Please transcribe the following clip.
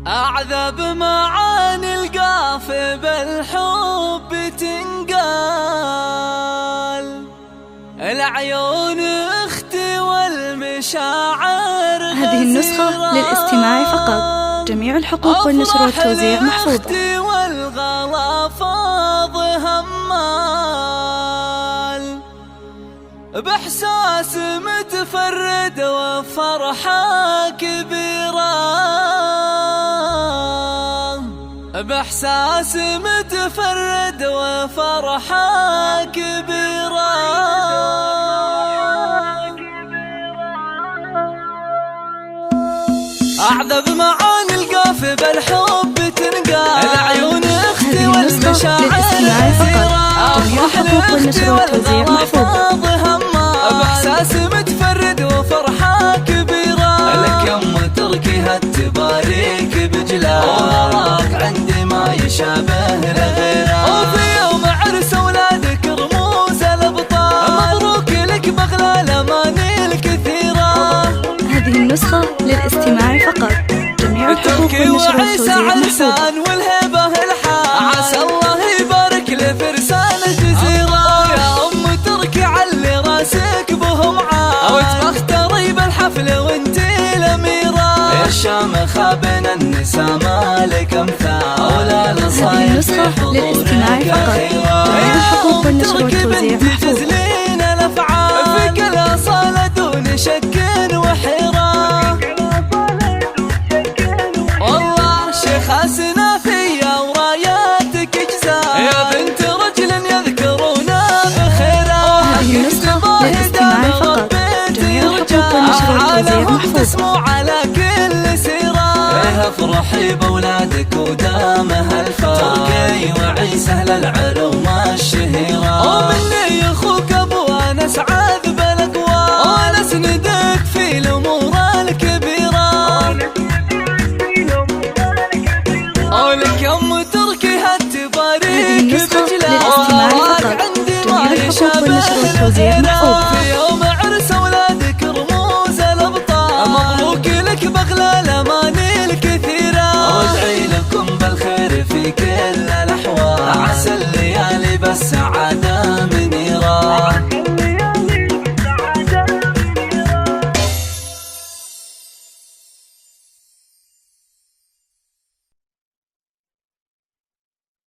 أعذب معاني القافي بالحب تنقال، العيون اختي والمشاعر هذه النسخة للاستماع فقط. جميع الحقوق والنشر والتوزيع محفوظة. والغلا فاض همال، بإحساس متفرد وفرحة كبيرة، بإحساس متفرد وفرحة كبيرة. أعذب معاني القافي بالحب تنقال، العيون اختي والمشاعر سيرة، جميع الحقوق والنشر والتوزيع محفوظة. بإحساس متفرد وفرحة كبيرة، لك يم تركي هالتباريك بجلال، وراك عندي ما يشابه لغيره، وفي يوم عرس أولادك رموز الأبطال، مبروك لك بغلى الأماني الكثيرة. هذه النسخة للاستماع فقط. جميع الحقوق والنشر والتوزيع محفوظة. والهبة الحال، عسى الله يبارك لفرسان الجزيرة، يا أم تركي علي راسك بهم عال، وتبختري بالحفل وانتي الأميرة، يا الشامخة بين النساء مالك أمثال، ولا هذه النسخة للاستماع فقط. جميع الحقوق والنشر والتوزيع محفوظة. تزلين الأفعال في كل أصالة دون شك وحيرة، والله شيخاسنا فيا وراياتك اجزاء، يا بنت رجل يذكرونا بخيره، هذه النسخة للاستماع فقط. جميع الحقوق والنشر والتوزيع محفوظة. على كل سيرة، إيه افرحي بولادك ودامها الفار، تركي وعيسى أهل العلوم الشهيرة، ومني اخوك ابو انس عذب الاقوال، وانا اسندك في الامور الكبيرة، ولك يم تركي هالتباريك بجلال، وراك عندي ما يشابه لغيره، في يوم عرس أولادك رموز الأبطال، مبروك لك بغلى الأماني الكثيرة، وادعي لكم بالخير في كل الأحوال، عسى الليالي بالسعادة